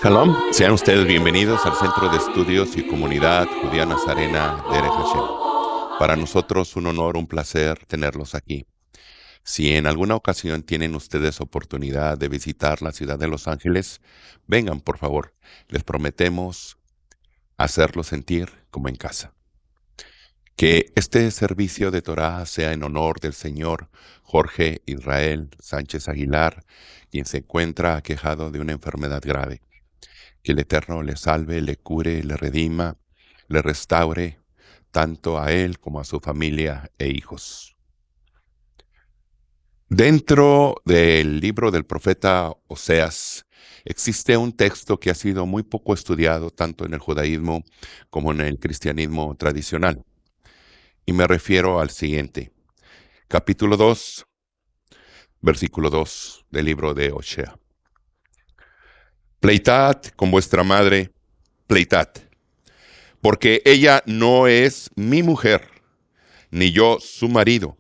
Shalom, sean ustedes bienvenidos al Centro de Estudios y Comunidad Judía Nazarena de Hashem. Para nosotros un honor, un placer tenerlos aquí. Si en alguna ocasión tienen ustedes oportunidad de visitar la ciudad de Los Ángeles, vengan por favor. Les prometemos hacerlos sentir como en casa. Que este servicio de Torah sea en honor del señor Jorge Israel Sánchez Aguilar, quien se encuentra aquejado de una enfermedad grave. Que el Eterno le salve, le cure, le redima, le restaure, tanto a él como a su familia e hijos. Dentro del libro del profeta Oseas, existe un texto que ha sido muy poco estudiado tanto en el judaísmo como en el cristianismo tradicional. Y me refiero al siguiente, capítulo 2, versículo 2 del libro de Osea. Pleitad con vuestra madre, pleitad, porque ella no es mi mujer, ni yo su marido.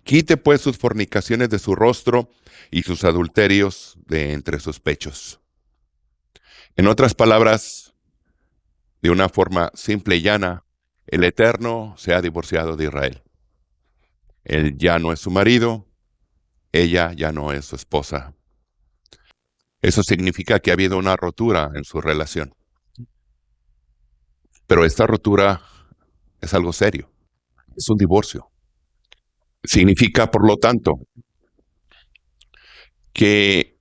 Quite pues sus fornicaciones de su rostro y sus adulterios de entre sus pechos. En otras palabras, de una forma simple y llana, el Eterno se ha divorciado de Israel. Él ya no es su marido, ella ya no es su esposa. Eso significa que ha habido una rotura en su relación. Pero esta rotura es algo serio, es un divorcio. Significa, por lo tanto, que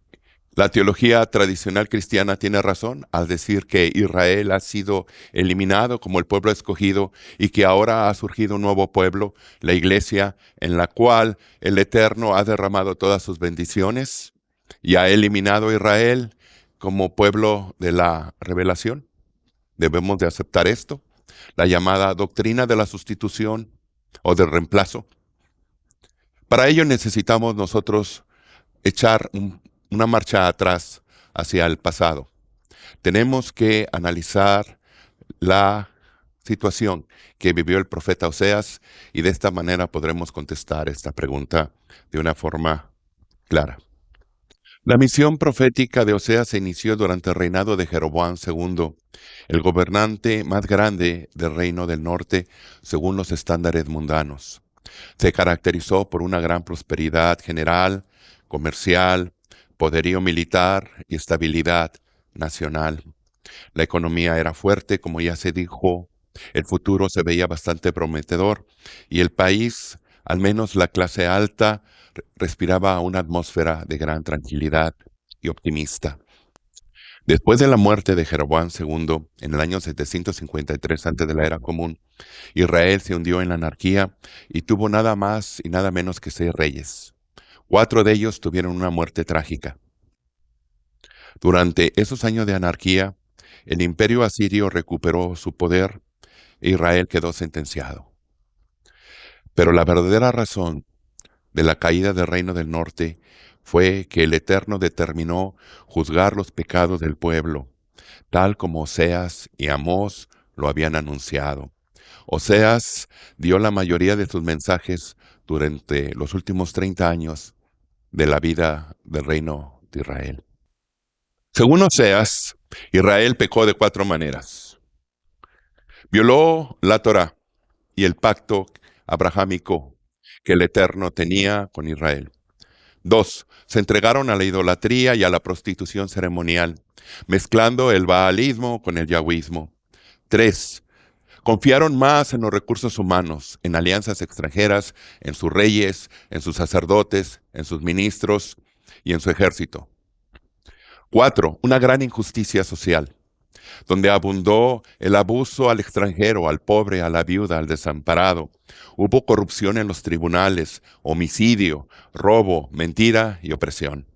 la teología tradicional cristiana tiene razón al decir que Israel ha sido eliminado como el pueblo escogido y que ahora ha surgido un nuevo pueblo, la iglesia, en la cual el Eterno ha derramado todas sus bendiciones y ha eliminado a Israel como pueblo de la revelación. Debemos de aceptar esto, la llamada doctrina de la sustitución o del reemplazo. Para ello necesitamos nosotros echar una marcha atrás hacia el pasado. Tenemos que analizar la situación que vivió el profeta Oseas y de esta manera podremos contestar esta pregunta de una forma clara. La misión profética de Oseas se inició durante el reinado de Jeroboam II, el gobernante más grande del reino del norte según los estándares mundanos. Se caracterizó por una gran prosperidad general, comercial, poderío militar y estabilidad nacional. La economía era fuerte, como ya se dijo, el futuro se veía bastante prometedor y el país, al menos la clase alta, respiraba una atmósfera de gran tranquilidad y optimista. Después de la muerte de Jeroboam II, en el año 753 antes de la era común, Israel se hundió en la anarquía y tuvo nada más y nada menos que 6 reyes. 4 de ellos tuvieron una muerte trágica. Durante esos años de anarquía, el imperio asirio recuperó su poder e Israel quedó sentenciado. Pero la verdadera razón de la caída del reino del norte fue que el Eterno determinó juzgar los pecados del pueblo, tal como Oseas y Amós lo habían anunciado. Oseas dio la mayoría de sus mensajes durante los últimos 30 años de la vida del reino de Israel. Según Oseas, Israel pecó de 4 maneras. Violó la Torá y el pacto abrahámico que el Eterno tenía con Israel. 2. Se entregaron a la idolatría y a la prostitución ceremonial, mezclando el baalismo con el yahwismo. 3. Confiaron más en los recursos humanos, en alianzas extranjeras, en sus reyes, en sus sacerdotes, en sus ministros y en su ejército. 4. Una gran injusticia social, donde abundó el abuso al extranjero, al pobre, a la viuda, al desamparado. Hubo corrupción en los tribunales, homicidio, robo, mentira y opresión.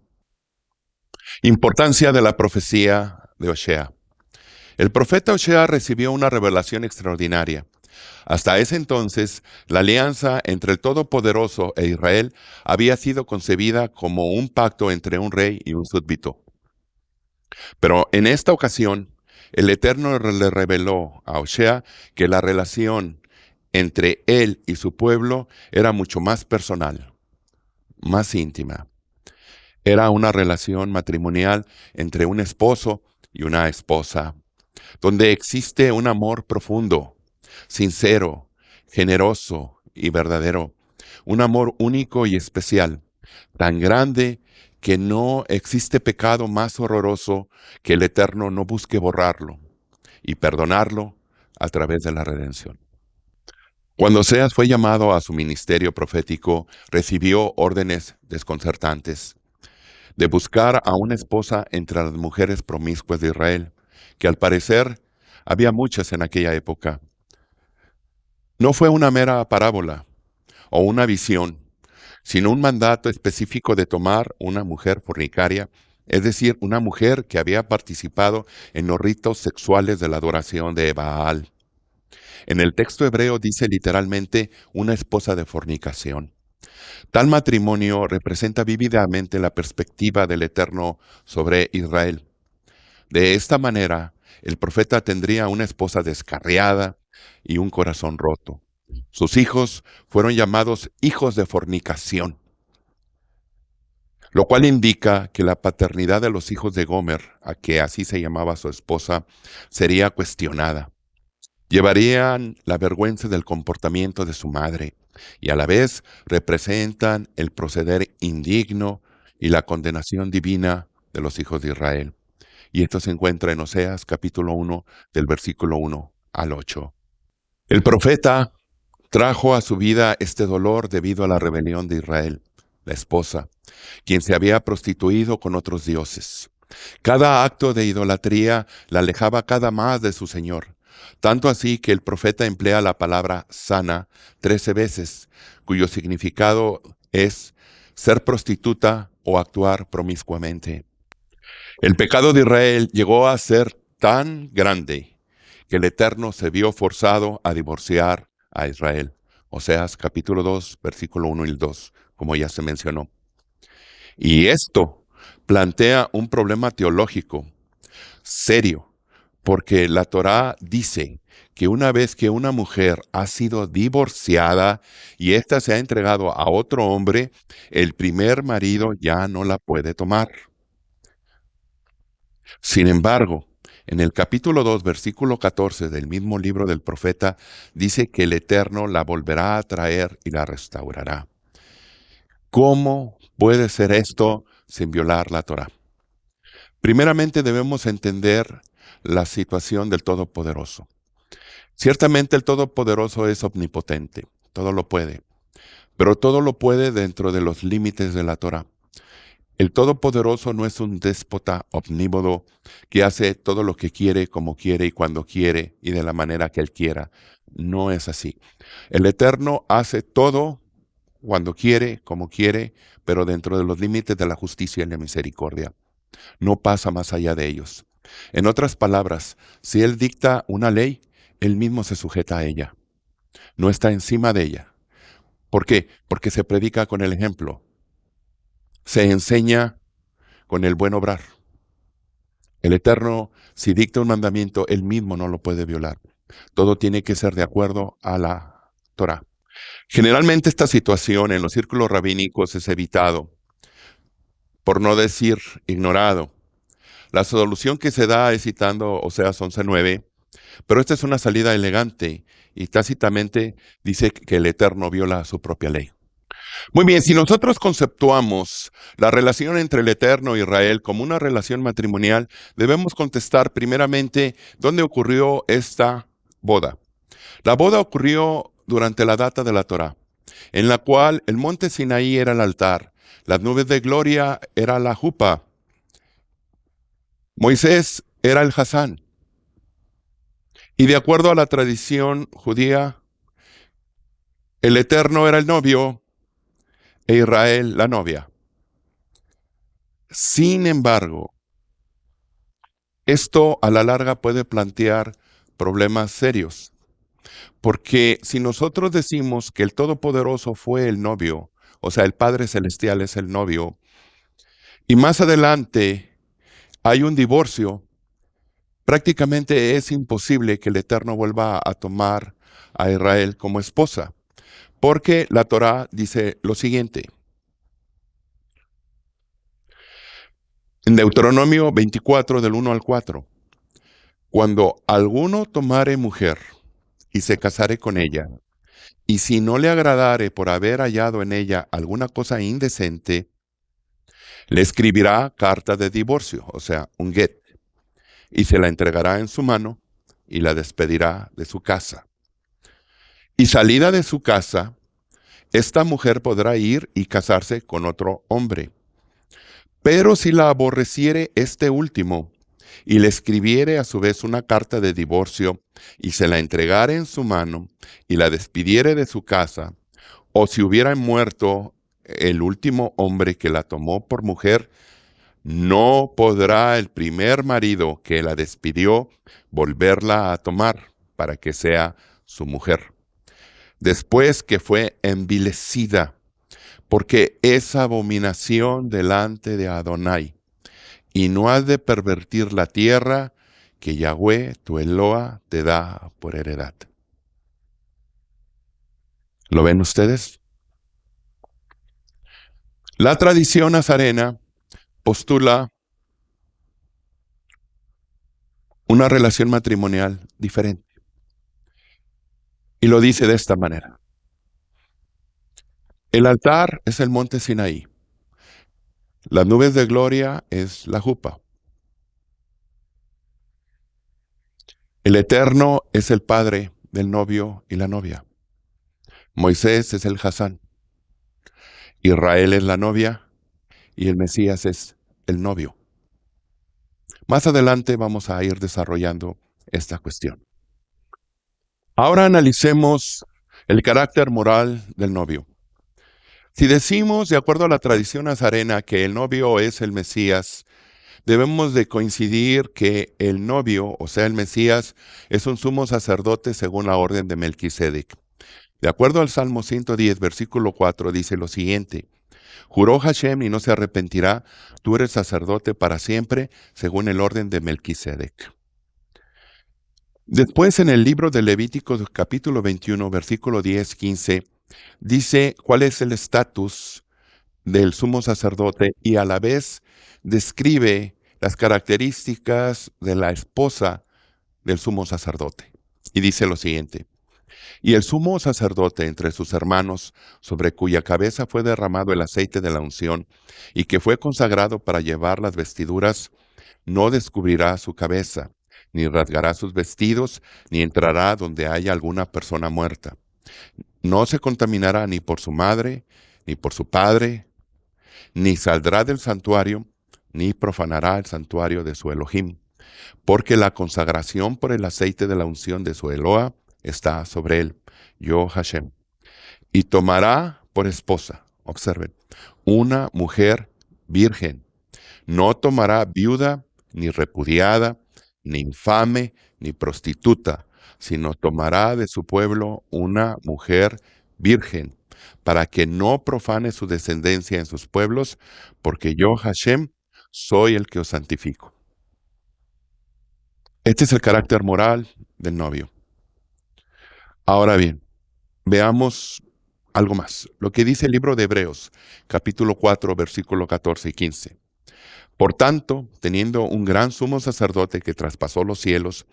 Importancia de la profecía de Osea. El profeta Osea recibió una revelación extraordinaria. Hasta ese entonces, la alianza entre el Todopoderoso e Israel había sido concebida como un pacto entre un rey y un súbdito. Pero en esta ocasión, el Eterno le reveló a Osea que la relación entre él y su pueblo era mucho más personal, más íntima. Era una relación matrimonial entre un esposo y una esposa, donde existe un amor profundo, sincero, generoso y verdadero, un amor único y especial, tan grande que no existe pecado más horroroso que el Eterno no busque borrarlo y perdonarlo a través de la redención. Cuando Oseas fue llamado a su ministerio profético, recibió órdenes desconcertantes de buscar a una esposa entre las mujeres promiscuas de Israel, que al parecer había muchas en aquella época. No fue una mera parábola o una visión, sino un mandato específico de tomar una mujer fornicaria, es decir, una mujer que había participado en los ritos sexuales de la adoración de Baal. En el texto hebreo dice literalmente una esposa de fornicación. Tal matrimonio representa vívidamente la perspectiva del Eterno sobre Israel. De esta manera, el profeta tendría una esposa descarriada y un corazón roto. Sus hijos fueron llamados hijos de fornicación, lo cual indica que la paternidad de los hijos de Gomer, a que así se llamaba su esposa, sería cuestionada. Llevarían la vergüenza del comportamiento de su madre y a la vez representan el proceder indigno y la condenación divina de los hijos de Israel. Y esto se encuentra en Oseas capítulo 1 del versículo 1 al 8. El profeta trajo a su vida este dolor debido a la rebelión de Israel, la esposa, quien se había prostituido con otros dioses. Cada acto de idolatría la alejaba cada más de su Señor, tanto así que el profeta emplea la palabra sana 13 veces, cuyo significado es ser prostituta o actuar promiscuamente. El pecado de Israel llegó a ser tan grande que el Eterno se vio forzado a divorciar a Israel. Oseas capítulo 2, versículo 1 y 2, como ya se mencionó. Y esto plantea un problema teológico serio, porque la Torá dice que una vez que una mujer ha sido divorciada y ésta se ha entregado a otro hombre, el primer marido ya no la puede tomar. Sin embargo, en el capítulo 2, versículo 14 del mismo libro del profeta, dice que el Eterno la volverá a traer y la restaurará. ¿Cómo puede ser esto sin violar la Torá? Primeramente debemos entender la situación del Todopoderoso. Ciertamente el Todopoderoso es omnipotente, todo lo puede, pero todo lo puede dentro de los límites de la Torá. El Todopoderoso no es un déspota omnímodo que hace todo lo que quiere, como quiere y cuando quiere y de la manera que él quiera. No es así. El Eterno hace todo cuando quiere, como quiere, pero dentro de los límites de la justicia y la misericordia. No pasa más allá de ellos. En otras palabras, si Él dicta una ley, Él mismo se sujeta a ella. No está encima de ella. ¿Por qué? Porque se predica con el ejemplo. Se enseña con el buen obrar. El Eterno, si dicta un mandamiento, Él mismo no lo puede violar. Todo tiene que ser de acuerdo a la Torah. Generalmente esta situación en los círculos rabínicos es evitado, por no decir ignorado. La solución que se da es citando Oseas 11:9, pero esta es una salida elegante y tácitamente dice que el Eterno viola su propia ley. Muy bien, si nosotros conceptuamos la relación entre el Eterno e Israel como una relación matrimonial, debemos contestar primeramente dónde ocurrió esta boda. La boda ocurrió durante la data de la Torá, en la cual el monte Sinaí era el altar, las nubes de gloria era la jupa, Moisés era el Hazán. Y de acuerdo a la tradición judía, el Eterno era el novio e Israel la novia. Sin embargo, esto a la larga puede plantear problemas serios, porque si nosotros decimos que el Todopoderoso fue el novio, o sea, el Padre Celestial es el novio, y más adelante hay un divorcio, prácticamente es imposible que el Eterno vuelva a tomar a Israel como esposa, porque la Torá dice lo siguiente: En Deuteronomio 24, del 1 al 4. Cuando alguno tomare mujer y se casare con ella, y si no le agradare por haber hallado en ella alguna cosa indecente, le escribirá carta de divorcio, o sea, un get, y se la entregará en su mano y la despedirá de su casa. Y salida de su casa, esta mujer podrá ir y casarse con otro hombre. Pero si la aborreciere este último, y le escribiere a su vez una carta de divorcio, y se la entregare en su mano, y la despidiere de su casa, o si hubiera muerto el último hombre que la tomó por mujer, no podrá el primer marido que la despidió volverla a tomar para que sea su mujer, después que fue envilecida, porque es abominación delante de Adonai, y no has de pervertir la tierra que Yahweh, tu Eloa, te da por heredad. ¿Lo ven ustedes? La tradición nazarena postula una relación matrimonial diferente, y lo dice de esta manera. El altar es el monte Sinaí. Las nubes de gloria es la jupa. El Eterno es el padre del novio y la novia. Moisés es el Hasán. Israel es la novia y el Mesías es el novio. Más adelante vamos a ir desarrollando esta cuestión. Ahora analicemos el carácter moral del novio. Si decimos, de acuerdo a la tradición nazarena, que el novio es el Mesías, debemos de coincidir que el novio, o sea, el Mesías, es un sumo sacerdote según la orden de Melquisedec. De acuerdo al Salmo 110, versículo 4, dice lo siguiente: Juró Hashem y no se arrepentirá, tú eres sacerdote para siempre, según el orden de Melquisedec. Después, en el libro de Levítico, capítulo 21, versículo 10, 15, dice cuál es el estatus del sumo sacerdote y a la vez describe las características de la esposa del sumo sacerdote. Y dice lo siguiente: Y el sumo sacerdote entre sus hermanos, sobre cuya cabeza fue derramado el aceite de la unción, y que fue consagrado para llevar las vestiduras, no descubrirá su cabeza, ni rasgará sus vestidos, ni entrará donde haya alguna persona muerta. No se contaminará ni por su madre, ni por su padre, ni saldrá del santuario, ni profanará el santuario de su Elohim, porque la consagración por el aceite de la unción de su Eloa está sobre él, yo Hashem. Y tomará por esposa, observen, una mujer virgen. No tomará viuda, ni repudiada, ni infame, ni prostituta, sino tomará de su pueblo una mujer virgen, para que no profane su descendencia en sus pueblos, porque yo, Hashem, soy el que os santifico. Este es el carácter moral del novio. Ahora bien, veamos algo más. Lo que dice el libro de Hebreos, capítulo 4, versículo 14 y 15. Por tanto, teniendo un gran sumo sacerdote que traspasó los cielos,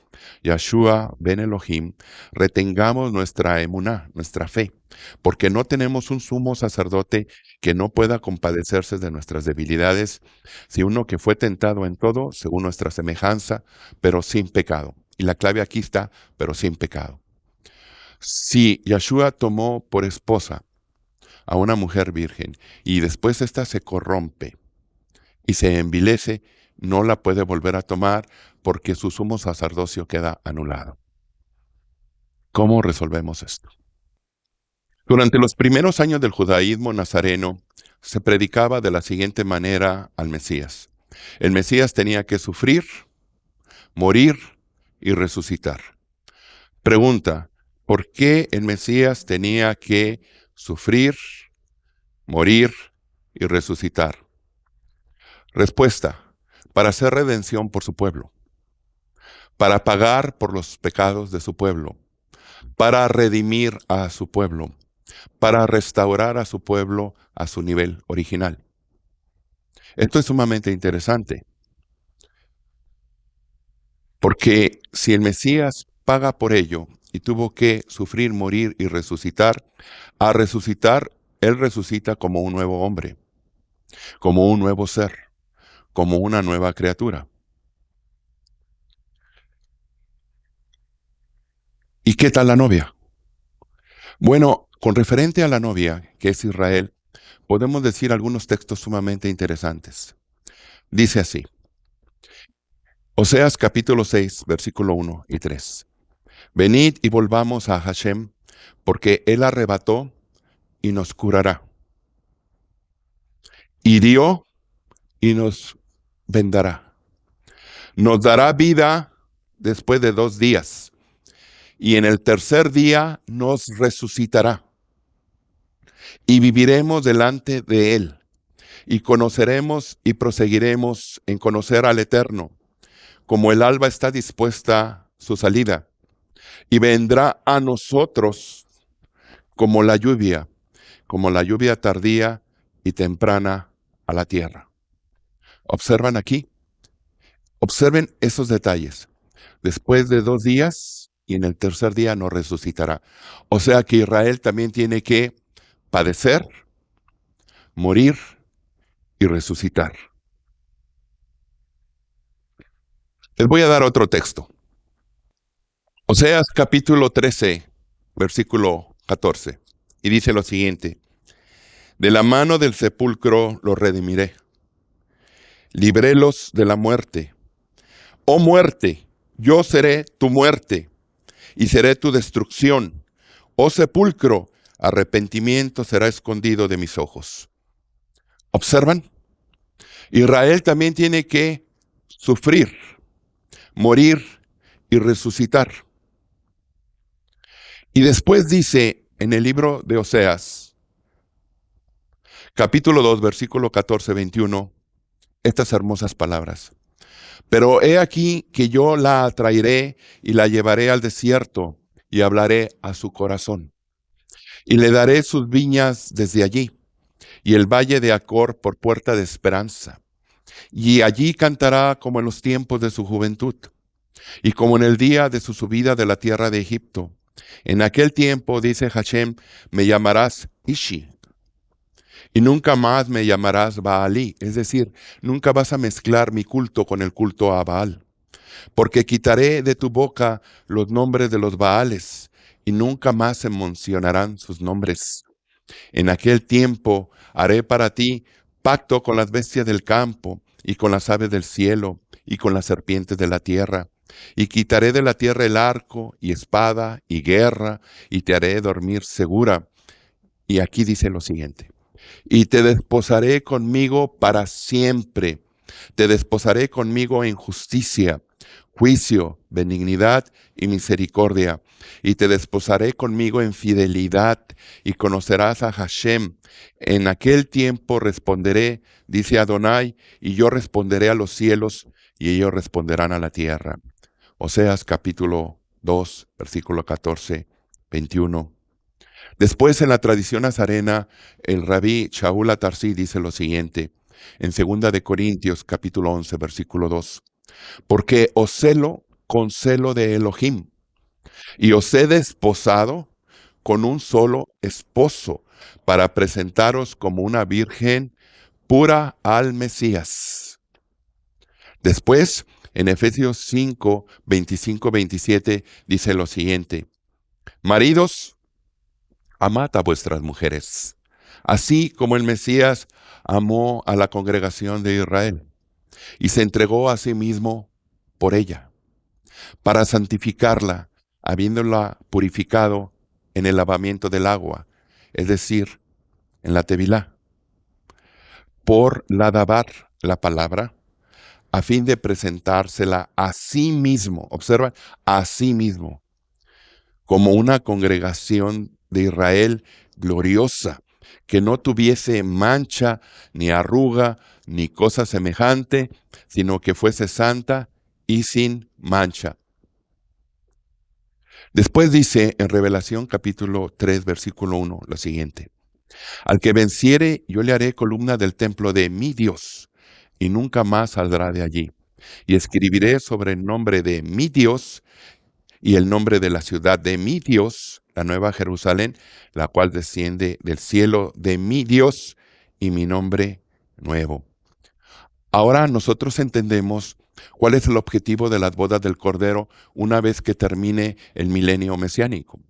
Yahshua ben Elohim, retengamos nuestra emuná, nuestra fe, porque no tenemos un sumo sacerdote que no pueda compadecerse de nuestras debilidades, sino uno que fue tentado en todo, según nuestra semejanza, pero sin pecado. Y la clave aquí está, pero sin pecado. Si Yahshua tomó por esposa a una mujer virgen y después ésta se corrompe y se envilece, no la puede volver a tomar porque su sumo sacerdocio queda anulado. ¿Cómo resolvemos esto? Durante los primeros años del judaísmo nazareno, se predicaba de la siguiente manera al Mesías. El Mesías tenía que sufrir, morir y resucitar. Pregunta: ¿por qué el Mesías tenía que sufrir, morir y resucitar? Respuesta: para hacer redención por su pueblo, para pagar por los pecados de su pueblo, para redimir a su pueblo, para restaurar a su pueblo a su nivel original. Esto es sumamente interesante, porque si el Mesías paga por ello y tuvo que sufrir, morir y resucitar, a resucitar, Él resucita como un nuevo hombre, como un nuevo ser, como una nueva criatura. ¿Y qué tal la novia? Bueno, con referente a la novia, que es Israel, podemos decir algunos textos sumamente interesantes. Dice así, Oseas capítulo 6, versículo 1 y 3. Venid y volvamos a Hashem, porque Él arrebató y nos curará. Hirió y nos vendará. Nos dará vida después de 2 días, y en el tercer día nos resucitará. Y viviremos delante de Él, y conoceremos y proseguiremos en conocer al Eterno, como el alba está dispuesta su salida, y vendrá a nosotros como la lluvia tardía y temprana a la tierra. ¿Observan aquí? Observen esos detalles. Después de 2 días y en el tercer día nos resucitará. O sea que Israel también tiene que padecer, morir y resucitar. Les voy a dar otro texto. Oseas capítulo 13, versículo 14. Y dice lo siguiente. De la mano del sepulcro los redimiré. Librélos de la muerte. Oh muerte, yo seré tu muerte y seré tu destrucción. Oh sepulcro, arrepentimiento será escondido de mis ojos. ¿Observan? Israel también tiene que sufrir, morir y resucitar. Y después dice en el libro de Oseas, capítulo 2, versículo 14-21, estas hermosas palabras. Pero he aquí que yo la atraeré y la llevaré al desierto y hablaré a su corazón. Y le daré sus viñas desde allí, y el valle de Acor por puerta de esperanza. Y allí cantará como en los tiempos de su juventud, y como en el día de su subida de la tierra de Egipto. En aquel tiempo, dice Hashem, me llamarás Ishi, y nunca más me llamarás Baalí, es decir, nunca vas a mezclar mi culto con el culto a Baal. Porque quitaré de tu boca los nombres de los Baales, y nunca más se mencionarán sus nombres. En aquel tiempo haré para ti pacto con las bestias del campo, y con las aves del cielo, y con las serpientes de la tierra. Y quitaré de la tierra el arco, y espada, y guerra, y te haré dormir segura. Y aquí dice lo siguiente. Y te desposaré conmigo para siempre. Te desposaré conmigo en justicia, juicio, benignidad y misericordia. Y te desposaré conmigo en fidelidad, y conocerás a Hashem. En aquel tiempo responderé, dice Adonai, y yo responderé a los cielos, y ellos responderán a la tierra. Oseas capítulo 2, versículo 14-21. Después, en la tradición nazarena, el rabí Shaul Atarsi dice lo siguiente, en 2 de Corintios, capítulo 11, versículo 2. Porque os celo con celo de Elohim, y os he desposado con un solo esposo, para presentaros como una virgen pura al Mesías. Después, en Efesios 5, 25-27, dice lo siguiente, maridos, amad a vuestras mujeres, así como el Mesías amó a la congregación de Israel y se entregó a sí mismo por ella, para santificarla, habiéndola purificado en el lavamiento del agua, es decir, en la tevilá, por la dabar, la palabra, a fin de presentársela a sí mismo, observa, a sí mismo, como una congregación de Israel gloriosa, que no tuviese mancha, ni arruga, ni cosa semejante, sino que fuese santa y sin mancha. Después dice en Revelación capítulo 3, versículo 1, lo siguiente. Al que venciere, yo le haré columna del templo de mi Dios, y nunca más saldrá de allí. Y escribiré sobre el nombre de mi Dios y el nombre de la ciudad de mi Dios, la nueva Jerusalén, la cual desciende del cielo de mi Dios, y mi nombre nuevo. Ahora nosotros entendemos cuál es el objetivo de las bodas del Cordero una vez que termine el milenio mesiánico.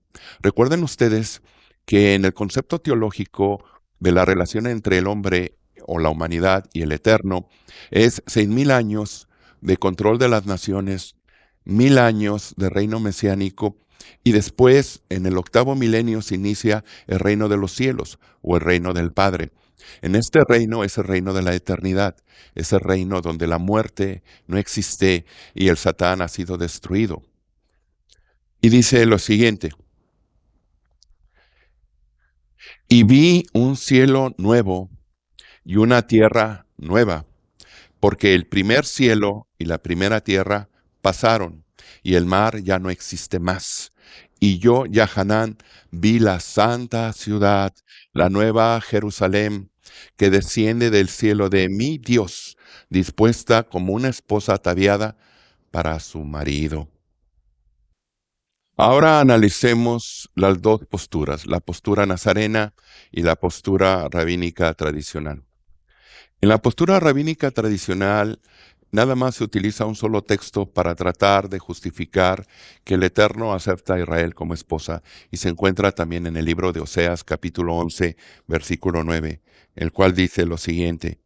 Recuerden ustedes que en el concepto teológico de la relación entre el hombre o la humanidad y el eterno es 6,000 años de control de las naciones, 1,000 años de reino mesiánico, y después en el octavo milenio se inicia el reino de los cielos o el reino del Padre. En este reino es el reino de la eternidad, es el reino donde la muerte no existe y el Satán ha sido destruido. Y dice lo siguiente: y vi un cielo nuevo y una tierra nueva, porque el primer cielo y la primera tierra pasaron, y el mar ya no existe más. Y yo, Yahanán, vi la santa ciudad, la nueva Jerusalén, que desciende del cielo de mi Dios, dispuesta como una esposa ataviada para su marido. Ahora analicemos las dos posturas, la postura nazarena y la postura rabínica tradicional. En la postura rabínica tradicional, nada más se utiliza un solo texto para tratar de justificar que el Eterno acepta a Israel como esposa, y se encuentra también en el libro de Oseas, capítulo 11, versículo 9, el cual dice lo siguiente: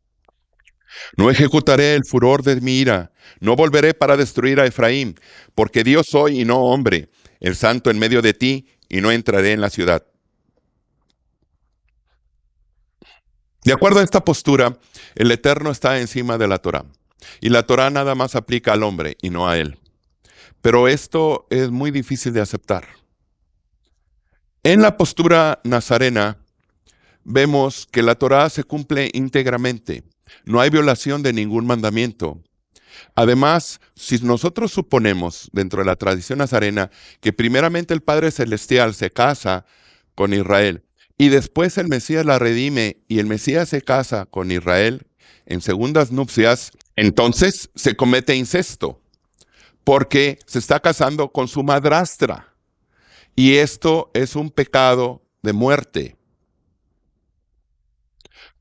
no ejecutaré el furor de mi ira, no volveré para destruir a Efraín, porque Dios soy y no hombre, el santo en medio de ti, y no entraré en la ciudad. De acuerdo a esta postura, el Eterno está encima de la Torá, y la Torá nada más aplica al hombre y no a él. Pero esto es muy difícil de aceptar. En la postura nazarena vemos que la Torá se cumple íntegramente. No hay violación de ningún mandamiento. Además, si nosotros suponemos dentro de la tradición nazarena que primeramente el Padre Celestial se casa con Israel y después el Mesías la redime y el Mesías se casa con Israel en segundas nupcias, entonces se comete incesto porque se está casando con su madrastra, y esto es un pecado de muerte.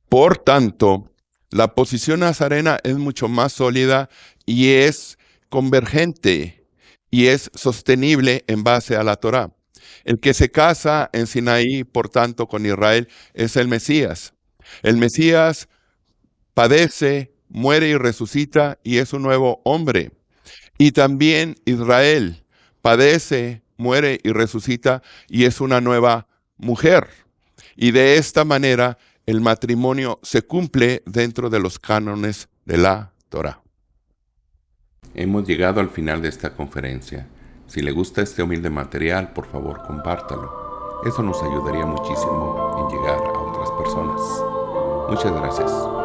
Por tanto, la posición nazarena es mucho más sólida y es convergente y es sostenible en base a la Torá. El que se casa en Sinaí, por tanto, con Israel, es el Mesías. El Mesías padece, muere y resucita y es un nuevo hombre. Y también Israel padece, muere y resucita y es una nueva mujer. Y de esta manera el matrimonio se cumple dentro de los cánones de la Torá. Hemos llegado al final de esta conferencia. Si le gusta este humilde material, por favor compártalo. Eso nos ayudaría muchísimo en llegar a otras personas. Muchas gracias.